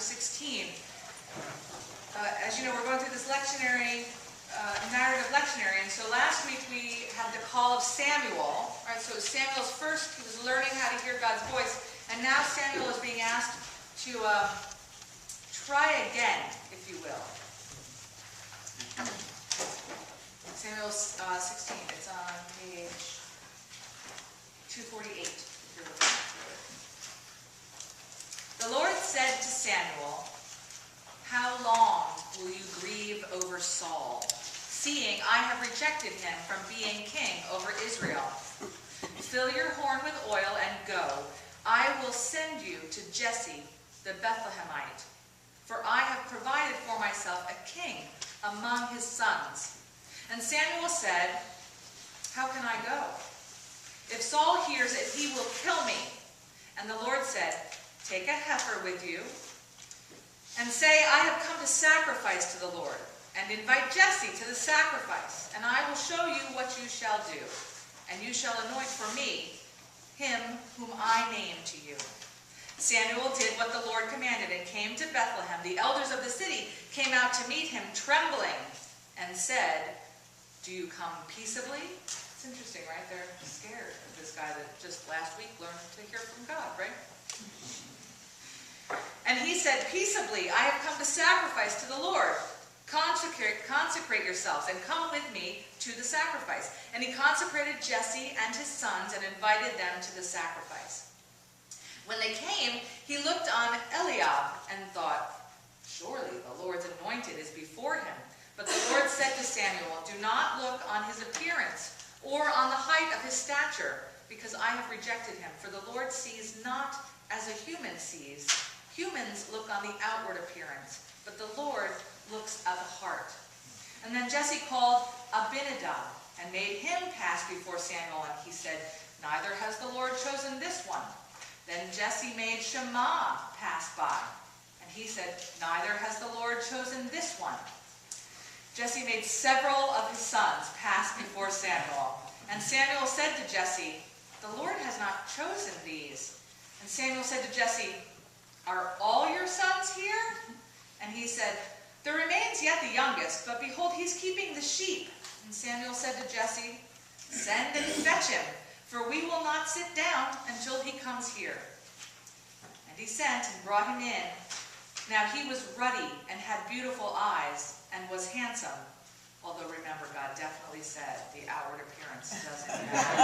16. As you know, we're going through this lectionary, narrative lectionary, and so last week we had the call of Samuel. Right, so Samuel's first, he was learning how to hear God's voice, and now Samuel is being asked to try again, if you will. Samuel 16, it's on page 248, if you're looking through it. The Lord said to Samuel, "How long will you grieve over Saul, seeing I have rejected him from being king over Israel? Fill your horn with oil and go. I will send you to Jesse the Bethlehemite, for I have provided for myself a king among his sons." And Samuel said, "How can I go? If Saul hears it, he will kill me." And the Lord said, "Take a heifer with you, and say, I have come to sacrifice to the Lord, and invite Jesse to the sacrifice, and I will show you what you shall do. And you shall anoint for me him whom I name to you." Samuel did what the Lord commanded and came to Bethlehem. The elders of the city came out to meet him, trembling, and said, "Do you come peaceably?" It's interesting, right? They're scared of this guy that just last week learned to hear from God, right? And he said, "Peaceably, I have come to sacrifice to the Lord. Consecrate yourselves and come with me to the sacrifice." And he consecrated Jesse and his sons and invited them to the sacrifice. When they came, he looked on Eliab and thought, "Surely the Lord's anointed is before him." But the Lord said to Samuel, "Do not look on his appearance or on the height of his stature, because I have rejected him. For the Lord sees not as a human sees. Humans look on the outward appearance, but the Lord looks at the heart." And then Jesse called Abinadab and made him pass before Samuel, and he said, "Neither has the Lord chosen this one." Then Jesse made Shammah pass by, and he said, "Neither has the Lord chosen this one." Jesse made several of his sons pass before Samuel. And Samuel said to Jesse, "The Lord has not chosen these." And Samuel said to Jesse, "Are all your sons here?" And he said, "There remains yet the youngest, but behold, he's keeping the sheep." And Samuel said to Jesse, "Send and fetch him, for we will not sit down until he comes here." And he sent and brought him in. Now he was ruddy and had beautiful eyes and was handsome. Although remember, God definitely said the outward appearance doesn't matter.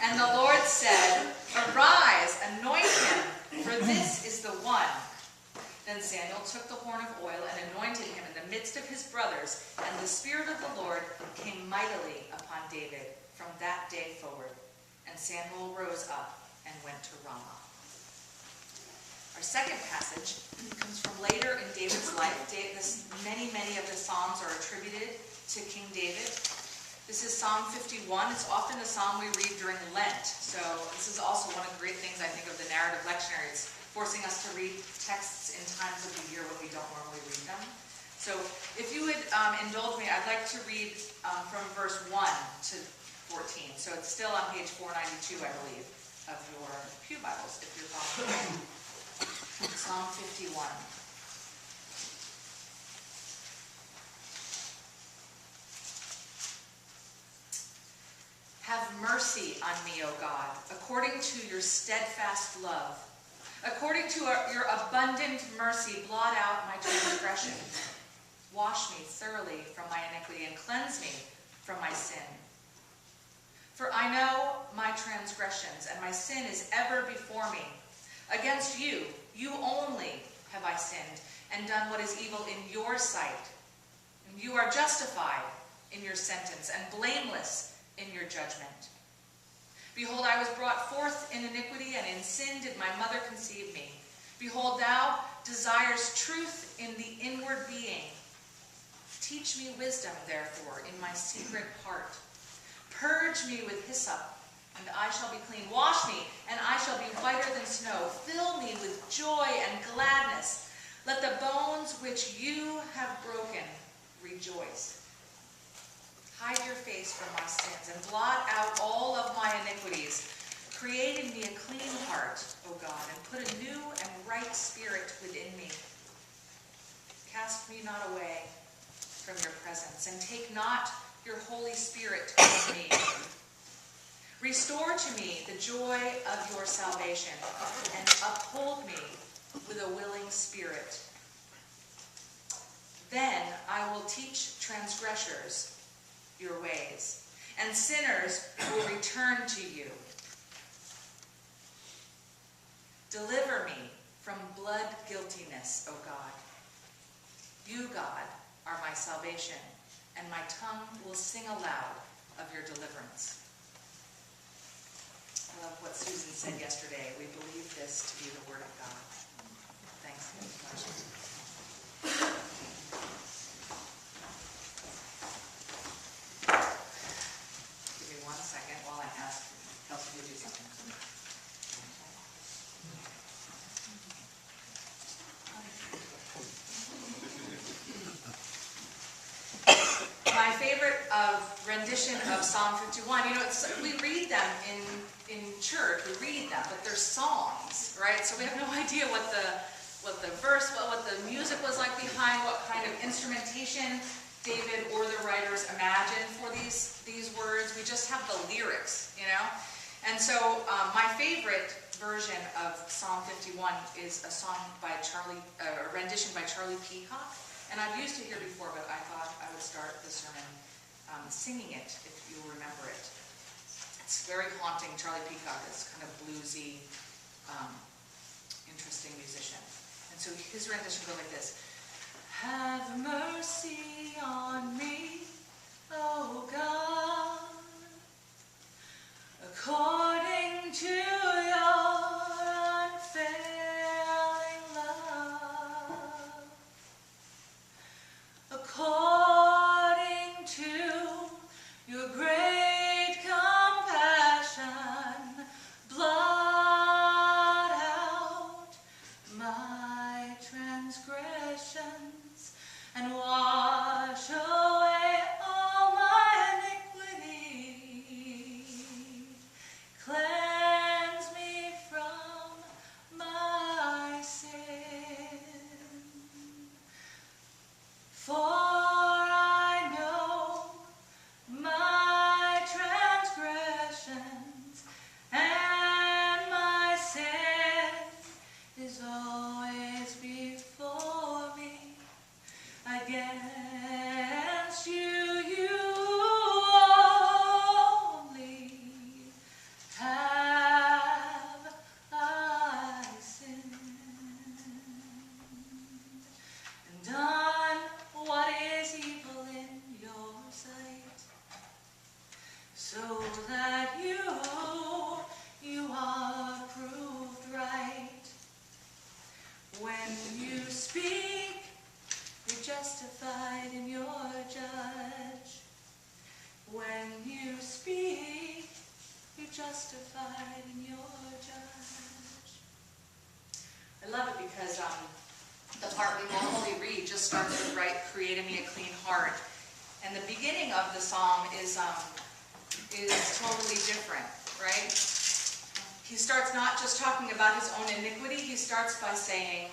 And the Lord said, "Arise, anoint him, for this is the one." Then Samuel took the horn of oil and anointed him in the midst of his brothers, and the Spirit of the Lord came mightily upon David from that day forward. And Samuel rose up and went to Ramah. Our second passage comes from later in David's life. Many of the Psalms are attributed to King David. This is Psalm 51. It's often the psalm we read during Lent. So this is also one of the great things, I think, of the narrative lectionary. It's forcing us to read texts in times of the year when we don't normally read them. So if you would indulge me, I'd like to read from verse 1 to 14. So it's still on page 492, I believe, of your Pew Bibles, if you're following. Psalm 51. Have mercy on me, O God, according to your steadfast love. According to your abundant mercy, blot out my transgressions. Wash me thoroughly from my iniquity and cleanse me from my sin. For I know my transgressions, and my sin is ever before me. Against you, you only have I sinned and done what is evil in your sight. And you are justified in your sentence and blameless in your judgment. Behold, I was brought forth in iniquity, and in sin did my mother conceive me. Behold, thou desirest truth in the inward being. Teach me wisdom, therefore, in my secret part. Purge me with hyssop, and I shall be clean. Wash me, and I shall be whiter than snow. Fill me with joy and gladness. Let the bones which you have broken rejoice. Hide your face from my sins, and blot out all of my iniquities. Create in me a clean heart, O God, and put a new and right spirit within me. Cast me not away from your presence, and take not your Holy Spirit from me. Restore to me the joy of your salvation, and uphold me with a willing spirit. Then I will teach transgressors your ways, and sinners will return to you. Deliver me from blood guiltiness, O God. You, God, are my salvation, and my tongue will sing aloud of your deliverance. I love what Susan said yesterday. We believe this to be the word of God. Thanks. Give me 1 second while I ask Kelsey to do something. My favorite rendition of Psalm 51, we read them in church, we read them, but they're songs, right? So we have no idea what the verse, what the music was like behind, what kind of instrumentation David or the writers imagined for these words. We just have the lyrics, And so my favorite version of Psalm 51 is a song by a rendition by Charlie Peacock. And I've used it here before, but I thought I would start the sermon singing it, if you'll remember it. It's very haunting. Charlie Peacock is kind of bluesy, interesting musician. And so his rendition goes like this. Have mercy on me, O God, according to your unfailing love, according to your great compassion, blot out my transgressions and wash away all my iniquity. Cleanse me from my sin. For I know my transgressions, and my sin is always before me. Against you only have I sinned, and done what is evil in your sight, so that you are proved right. When you speak, you're justified in your judge. When you speak, you're justified in your judge. I love it because the part we normally read just starts with, right, create in me a clean heart. And the beginning of the psalm is totally different, right? He starts not just talking about his own iniquity, he starts by saying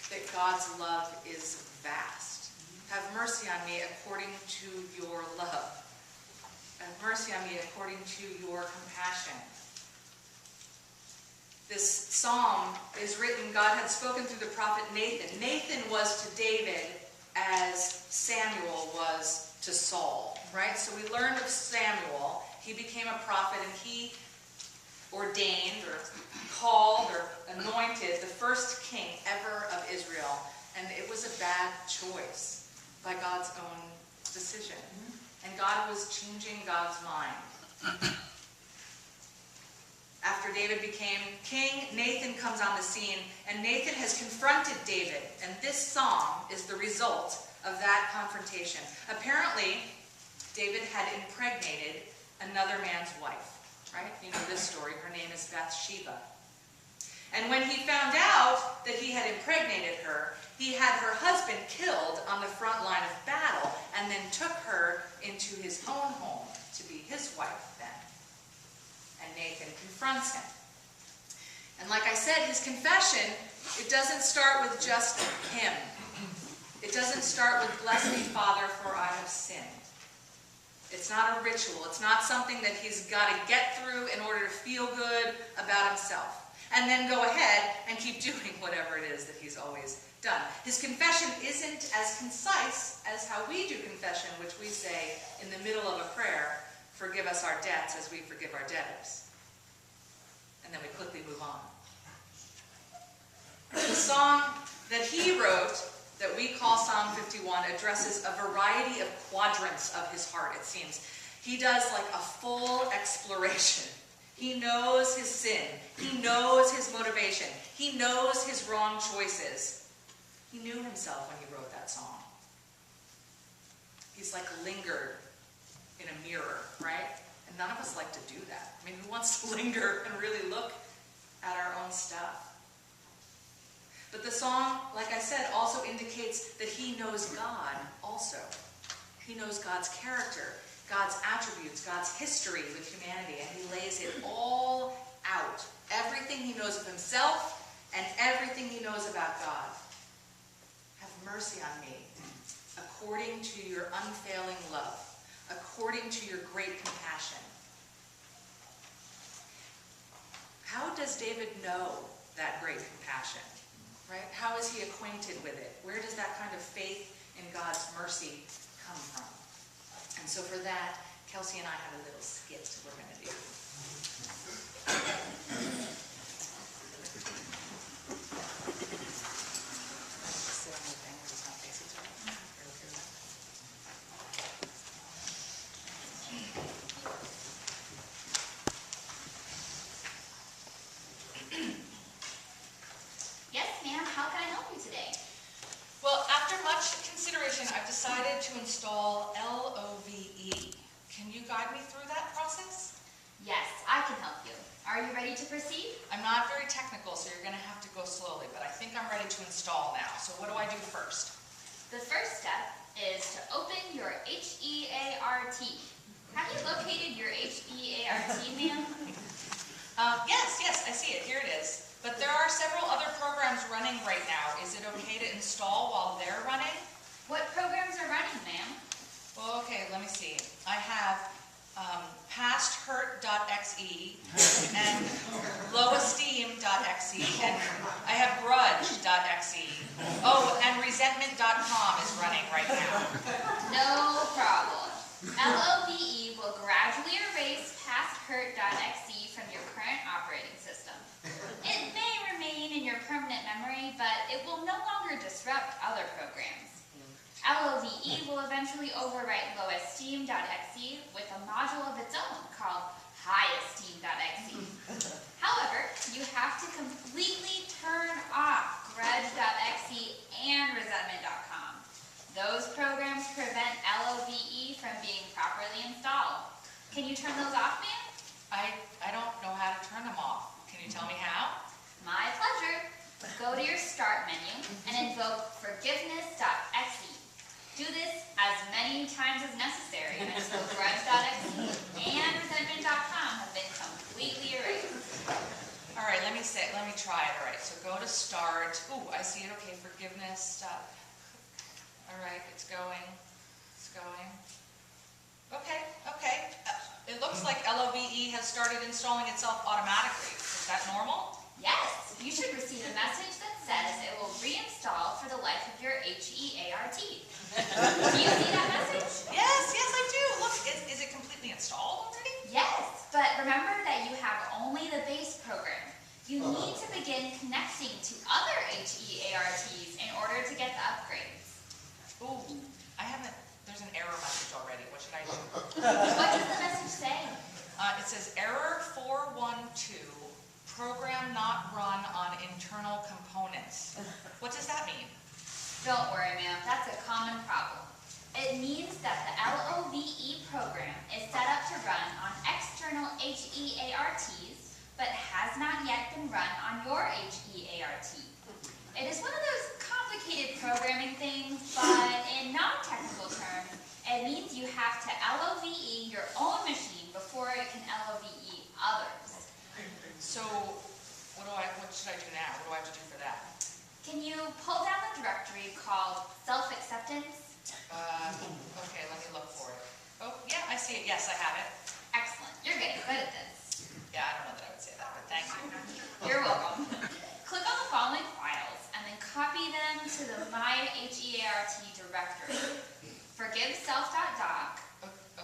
that God's love is vast. Have mercy on me according to your love. Have mercy on me according to your compassion. This psalm is written, God had spoken through the prophet Nathan. Nathan was to David as Samuel was to Saul, right? So we learned of Samuel. He became a prophet, and he ordained or called or anointed the first king ever of Israel. And it was a bad choice by God's own decision. And God was changing God's mind. After David became king, Nathan comes on the scene, and Nathan has confronted David, and this psalm is the result of that confrontation. Apparently, David had impregnated another man's wife, right? You know this story. Her name is Bathsheba. And when he found out that he had impregnated her, he had her husband killed on the front line of battle, and then took her into his own home to be his wife then. and Nathan confronts him. And like I said, his confession, it doesn't start with just him. It doesn't start with, bless me, Father, for I have sinned. It's not a ritual. It's not something that he's got to get through in order to feel good about himself. And then go ahead and keep doing whatever it is that he's always done. His confession isn't as concise as how we do confession, which we say in the middle of a prayer, forgive us our debts as we forgive our debtors. And then we quickly move on. The song that he wrote, that we call Psalm 51, addresses a variety of quadrants of his heart, it seems. He does like a full exploration. He knows his sin. He knows his motivation. He knows his wrong choices. He knew himself when he wrote that song. He's like lingered in a mirror, right? And none of us like to do that. I mean, who wants to linger and really look at our own stuff? But the song, like I said, also indicates that he knows God also. He knows God's character, God's attributes, God's history with humanity, and he lays it all out. Everything he knows of himself and everything he knows about God. Have mercy on me, according to your unfailing love, according to your great compassion. How does David know that great compassion? Right? How is he acquainted with it? Where does that kind of faith in God's mercy come from? And so for that, Kelsey and I have a little skit we're going to do. Sit on the thing, it's not face each other. Yes, ma'am. How can I help you today? Well, after much consideration, I've decided to install LOVE. Can you guide me through that process? Yes, I can help you. Are you ready to proceed? I'm not very technical, so you're going to have to go slowly, but I think I'm ready to install now. So what do I do first? The first step is to open your HEART. Have you located your HEART, ma'am? Yes, I see it. Here it is. But there are several other programs running right now. Is it okay to install while they're running? What programs are running, ma'am? Well, okay, let me see. I have pasthurt.exe and lowesteem.exe, and I have grudge.exe. Oh, and resentment.com is running right now. No problem. LOVE will gradually erase pasthurt.exe from your current operating system. It may remain in your permanent memory, but it will no longer disrupt other programs. LOVE will eventually overwrite lowesteem.exe with a module of its own called highesteem.exe. However, you have to completely turn off grudge.exe and resentment.com. Those programs prevent LOVE from being properly installed. Can you turn those off, ma'am? I don't know how to turn them off. Can you tell me how? My pleasure. Go to your Start menu and invoke forgiveness.exe. Do this as many times as necessary until grudge.exe and resentment.com have been completely erased. All right, let me try it. All right, so go to Start. Ooh, I see it. Okay, forgiveness stuff. All right, it's going. Okay. It looks like LOVE has started installing itself automatically. Is that normal? Yes, you should receive a message that says it will reinstall for the life of your HEART. Do you see that message? Yes, I do. Look, is it completely installed already? Yes, but remember that you have only the base program. You need to begin connecting to other HEARTs in order to get the upgrades. Ooh, there's an error message already. What should I do? What does the message say? It says error 412, program not run on internal components. What does that mean? Don't worry, ma'am. That's a common problem. It means that the LOVE program is set up to run on external HEARTs, but has not yet been run on your HEART. It is one of those complicated programming things, but in non-technical terms, It means you have to LOVE your own machine before it can LOVE others. So, what should I do now? What do I have to do for that? Can you pull down the directory called self-acceptance? Okay, let me look for it. Oh, yeah, I see it. Yes, I have it. Excellent. You're getting good at this. Yeah, I don't know that I would say that, but thank you. You're welcome. Click on the following files and then copy them to the My HEART directory. Forgiveself.doc.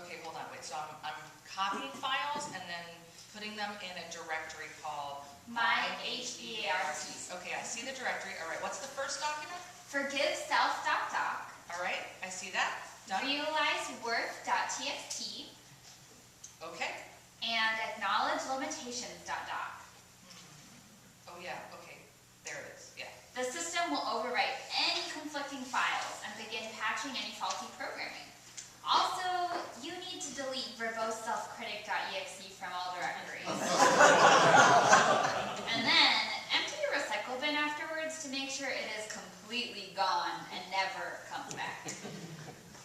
Okay, hold on, wait. So I'm copying files and then putting them in a directory called My HEART. Okay, I see the directory. All right, what's the first document? Forgiveself.doc. All right, I see that. Done. Realizeworth.txt. Okay. And acknowledgelimitations.doc. Oh yeah, okay. There it is, yeah. The system will overwrite any conflicting files and begin patching any faulty programming. Also, you need to delete verboseselfcritic.exe from all directories. And then empty your recycle bin afterwards to make sure it is completely gone and never comes back.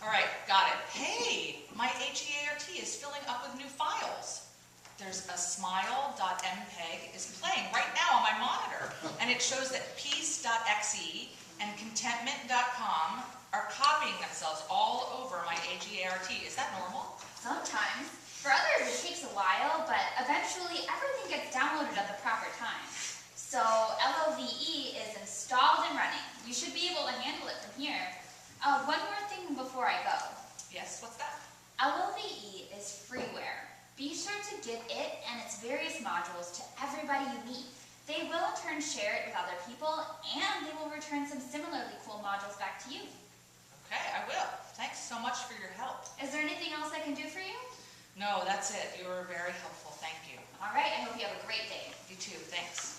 All right, got it. Hey, my HEART is filling up with new files. There's a smile.mpeg is playing right now on my monitor, and it shows that peace.exe and contentment.com are copying themselves all over my HEART. Is that normal? Sometimes. For others, it takes a while, but eventually everything gets downloaded at the proper time. So LOVE is installed and running. You should be able to handle it from here. One more thing before I go. Yes, what's that? LOVE is freeware. Be sure to give it and its various modules to everybody you meet. They will in turn share it with other people, and they will return some similarly cool modules back to you. Okay, I will. Thanks so much for your help. Is there anything else I can do for you? No, that's it. You were very helpful. Thank you. All right, I hope you have a great day. You too. Thanks.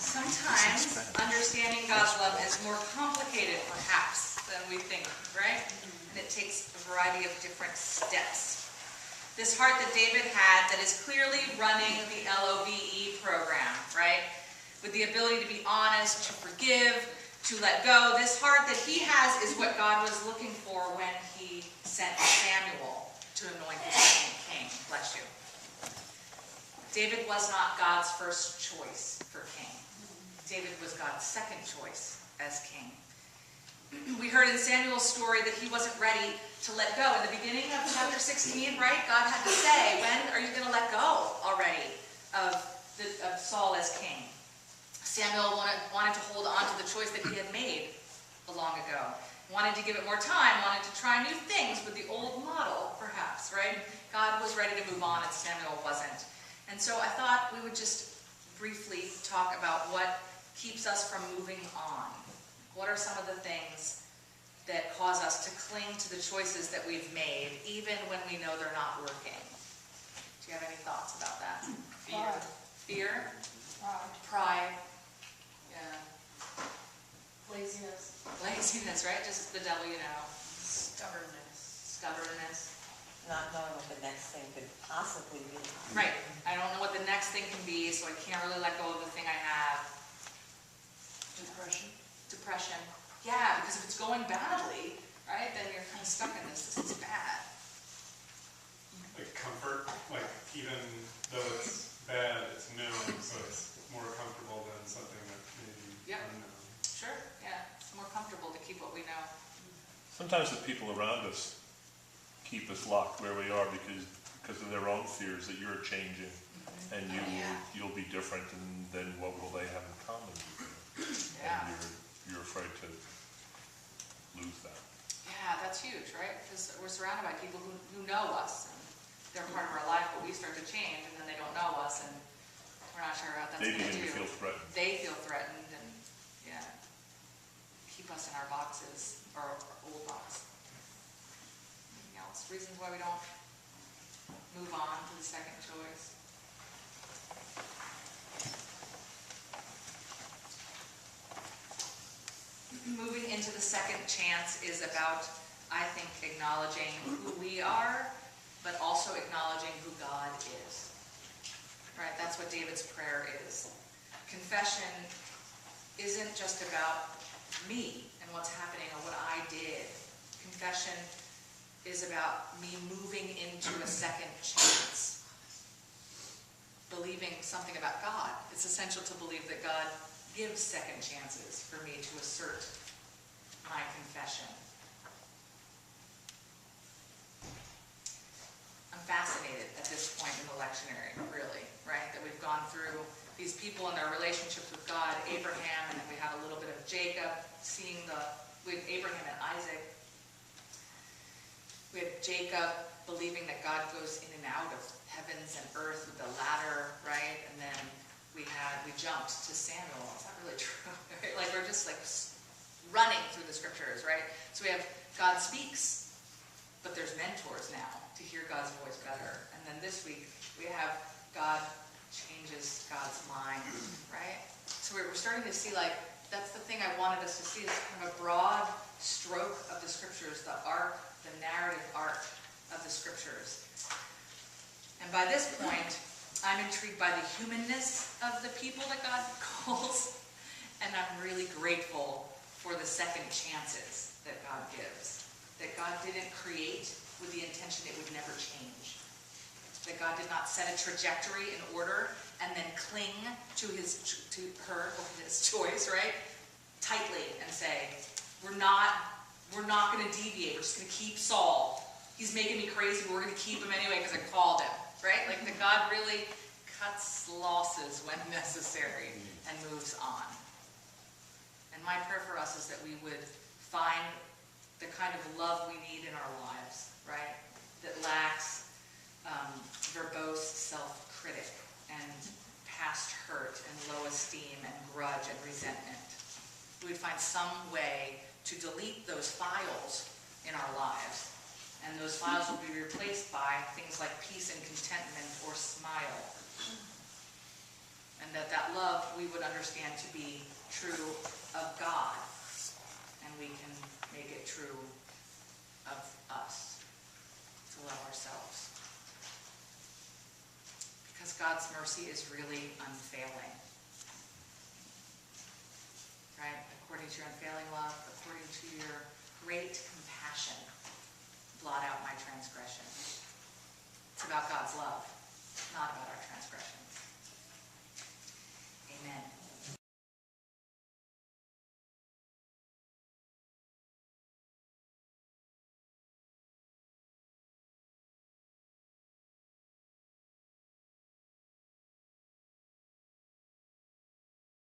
Sometimes understanding God's love is more complicated, perhaps, than we think, right? And it takes a variety of different steps. This heart that David had that is clearly running the LOVE program, right? With the ability to be honest, to forgive, to let go. This heart that he has is what God was looking for when he sent Samuel to anoint the second king. Bless you. David was not God's first choice for king. David was God's second choice as king. We heard in Samuel's story that he wasn't ready to let go. In the beginning of chapter 16, right, God had to say, when are you going to let go already of Saul as king? Samuel wanted to hold on to the choice that he had made long ago. Wanted to give it more time, wanted to try new things with the old model, perhaps, right? God was ready to move on and Samuel wasn't. And so I thought we would just briefly talk about what keeps us from moving on. What are some of the things that cause us to cling to the choices that we've made, even when we know they're not working? Do you have any thoughts about that? Fear? Fear? Pride? Yeah. Laziness. Laziness, right? Just the devil, you know. Stubbornness. Not knowing what the next thing could possibly be. Right. I don't know what the next thing can be, so I can't really let go of the thing I have. Depression. Yeah, because if it's going badly, right, then you're kind of stuck in this. This is bad. Like comfort, like even though it's bad, it's known, so it's more comfortable than something that maybe unknown. Sure, yeah. It's more comfortable to keep what we know. Sometimes the people around us keep us locked where we are because of their own fears that you're changing and you'll be different, and then what will they have in common with you? Yeah. And you're afraid to lose that. Yeah, that's huge, right? Because we're surrounded by people who know us, and they're part of our life, but we start to change, and then they don't know us, and we're not sure what that's They going to begin do. to feel threatened. They feel threatened, and yeah, keep us in our boxes, our old box. Anything else? Reasons why we don't move on to the second choice. Moving into the second chance is about, I think, acknowledging who we are, but also acknowledging who God is. right? That's what David's prayer is. Confession isn't just about me and what's happening or what I did. Confession is about me moving into a second chance. Believing something about God. It's essential to believe that God gives second chances for me to assert my confession. I'm fascinated at this point in the lectionary, really, right? That we've gone through these people and their relationships with God, Abraham, and then we have a little bit of Jacob, with Abraham and Isaac. We have Jacob believing that God goes in and out of heavens and earth with the ladder, right? And then we jumped to Samuel. Is that really true? Right? Like we're just like running through the scriptures, right? So we have God speaks, but there's mentors now to hear God's voice better. And then this week we have God changes God's mind, right? So we're starting to see, like, that's the thing I wanted us to see, is kind of a broad stroke of the scriptures, the arc, the narrative arc of the scriptures. And by this point, I'm intrigued by the humanness of the people that God calls, and I'm really grateful for the second chances that God gives. That God didn't create with the intention it would never change. That God did not set a trajectory in order and then cling to her or his choice, right, tightly and say, we're not going to deviate. We're just going to keep Saul. He's making me crazy, but we're going to keep him anyway because I called him, right? Like that God really cuts losses when necessary and moves on. And my prayer for us is that we would find the kind of love we need in our lives, right? That lacks verbose self-critic and past hurt and low esteem and grudge and resentment. We would find some way to delete those files in our lives. And those files will be replaced by things like peace and contentment or smile. And that love we would understand to be true of God. And we can make it true of us. To love ourselves. Because God's mercy is really unfailing. Right? According to your unfailing love, according to your great compassion, blot out my transgression. It's about God's love, not about our transgression.